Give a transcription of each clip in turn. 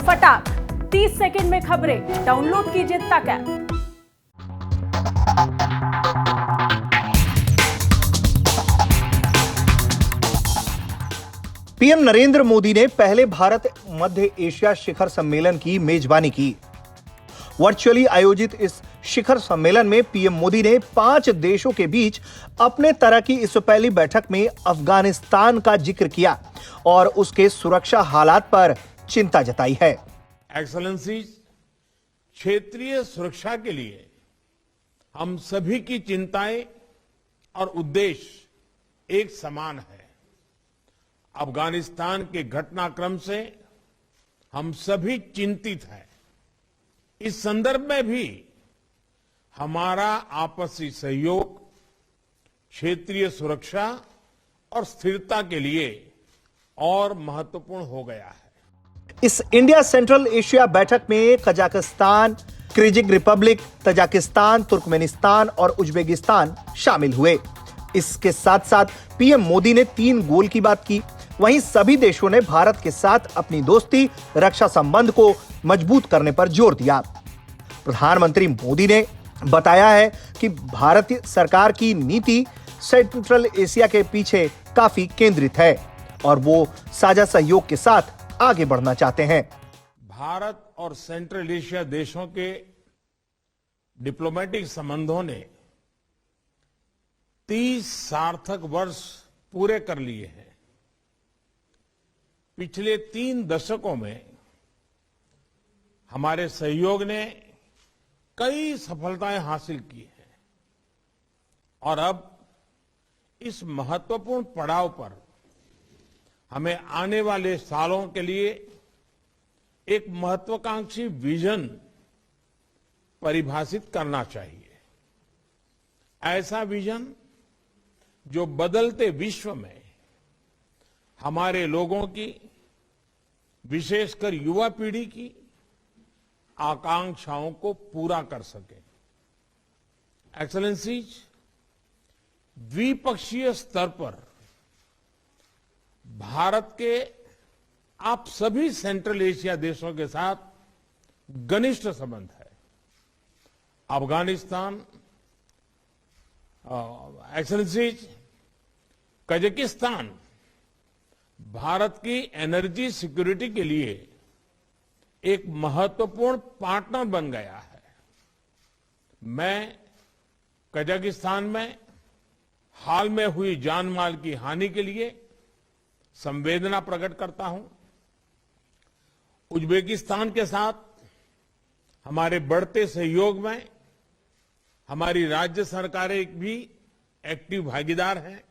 फटाक 30 सेकंड में खबरें डाउनलोड कीजिए तक ऐप। पीएम नरेंद्र मोदी ने पहले भारत मध्य एशिया शिखर सम्मेलन की मेजबानी की। वर्चुअली आयोजित इस शिखर सम्मेलन में पीएम मोदी ने 5 देशों के बीच अपने तरह की इस पहली बैठक में अफगानिस्तान का जिक्र किया और उसके सुरक्षा हालात पर चिंता जताई है। एक्सेलेंसीज, क्षेत्रीय सुरक्षा के लिए हम सभी की चिंताएं और उद्देश्य एक समान है। अफगानिस्तान के घटनाक्रम से हम सभी चिंतित हैं। इस संदर्भ में भी हमारा आपसी सहयोग क्षेत्रीय सुरक्षा और स्थिरता के लिए और महत्वपूर्ण हो गया है। इस इंडिया सेंट्रल एशिया बैठक में Kazakhstan, Kyrgyz Republic, Tajikistan, Turkmenistan और उज्बेकिस्तान शामिल हुए। इसके साथ साथ पीएम मोदी ने 3 गोल की बात की। वहीं सभी देशों ने भारत के साथ अपनी दोस्ती, रक्षा संबंध को मजबूत करने पर जोर दिया। प्रधानमंत्री मोदी ने बताया है कि भारतीय सरकार की नीति सेंट्रल एशिया के पीछे काफी केंद्रित है और वो साझा सहयोग के साथ आगे बढ़ना चाहते हैं। भारत और सेंट्रल एशिया देशों के डिप्लोमेटिक संबंधों ने 30 सार्थक वर्ष पूरे कर लिए हैं। पिछले 3 दशकों में हमारे सहयोग ने कई सफलताएं हासिल की हैं और अब इस महत्वपूर्ण पड़ाव पर हमें आने वाले सालों के लिए एक महत्वाकांक्षी विजन परिभाषित करना चाहिए। ऐसा विजन जो बदलते विश्व में हमारे लोगों की, विशेषकर युवा पीढ़ी की आकांक्षाओं को पूरा कर सके। एक्सेलेंसीज, द्विपक्षीय स्तर पर भारत के आप सभी सेंट्रल एशिया देशों के साथ घनिष्ठ संबंध है। अफगानिस्तान, एक्सेलेंसीज, कजाकिस्तान भारत की एनर्जी सिक्योरिटी के लिए एक महत्वपूर्ण पार्टनर बन गया है। मैं कजाकिस्तान में हाल में हुई जान माल की हानि के लिए संवेदना प्रकट करता हूं। उज्बेकिस्तान के साथ हमारे बढ़ते सहयोग में हमारी राज्य सरकारें भी एक्टिव भागीदार हैं।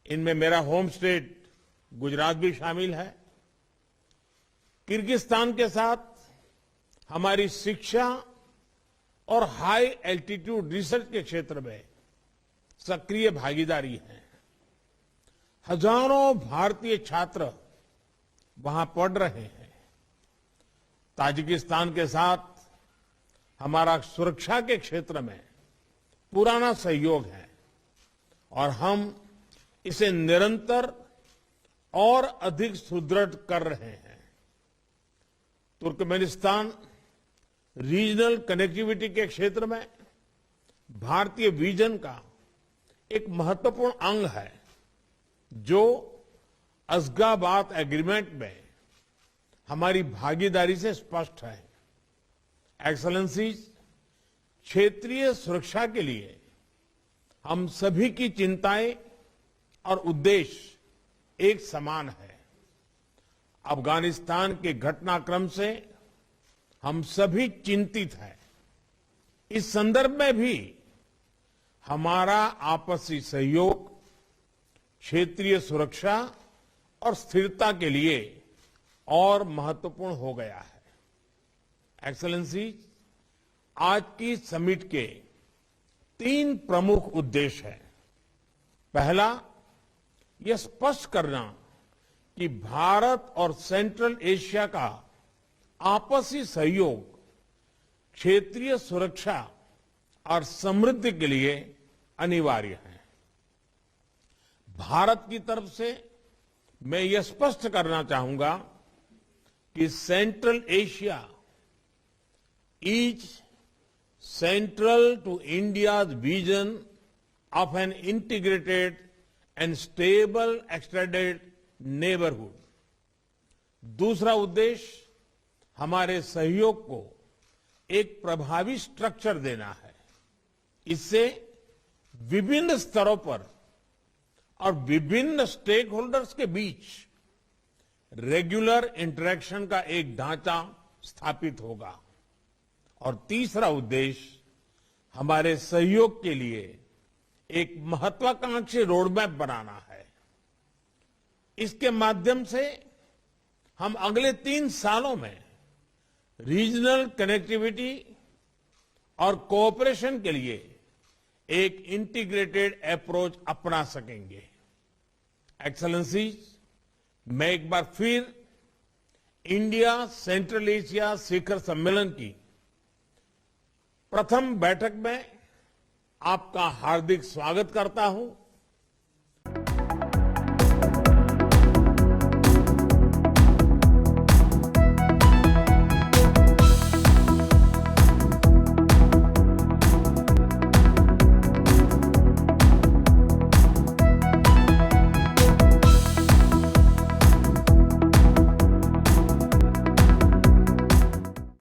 इनमें मेरा होम स्टेट गुजरात भी शामिल है। किर्गिस्तान के साथ हमारी शिक्षा और हाई एल्टीट्यूड रिसर्च के क्षेत्र में सक्रिय भागीदारी है। हजारों भारतीय छात्र वहां पढ़ रहे हैं। ताजिकिस्तान के साथ हमारा सुरक्षा के क्षेत्र में पुराना सहयोग है और हम इसे निरंतर और अधिक सुदृढ़ कर रहे हैं। तुर्कमेनिस्तान रीजनल कनेक्टिविटी के क्षेत्र में भारतीय विजन का एक महत्वपूर्ण अंग है, जो अशगाबाद एग्रीमेंट में हमारी भागीदारी से स्पष्ट है। एक्सेलेंसीज, क्षेत्रीय सुरक्षा के लिए हम सभी की चिंताएं और उद्देश्य एक समान है। अफगानिस्तान के घटनाक्रम से हम सभी चिंतित हैं। इस संदर्भ में भी हमारा आपसी सहयोग क्षेत्रीय सुरक्षा और स्थिरता के लिए और महत्वपूर्ण हो गया है। एक्सेलेंसीज, आज की समिट के 3 प्रमुख उद्देश्य हैं। पहला, यह स्पष्ट करना कि भारत और सेंट्रल एशिया का आपसी सहयोग क्षेत्रीय सुरक्षा और समृद्धि के लिए अनिवार्य है। भारत की तरफ से मैं यह स्पष्ट करना चाहूंगा कि central Asia is central to India's vision of an integrated and stable extended neighborhood. दूसरा उद्देश्य हमारे सहयोग को एक प्रभावी स्ट्रक्चर देना है। इससे विभिन्न स्तरों पर और विभिन्न स्टेक होल्डर्स के बीच रेगुलर इंटरेक्शन का एक ढांचा स्थापित होगा। और तीसरा उद्देश्य हमारे सहयोग के लिए एक महत्वाकांक्षी रोडमैप बनाना है। इसके माध्यम से हम अगले 3 सालों में रीजनल कनेक्टिविटी और कोऑपरेशन के लिए एक इंटीग्रेटेड अप्रोच अपना सकेंगे। एक्सेलेंसीज, मैं एक बार फिर इंडिया सेंट्रल एशिया शिखर सम्मेलन की प्रथम बैठक में आपका हार्दिक स्वागत करता हूं।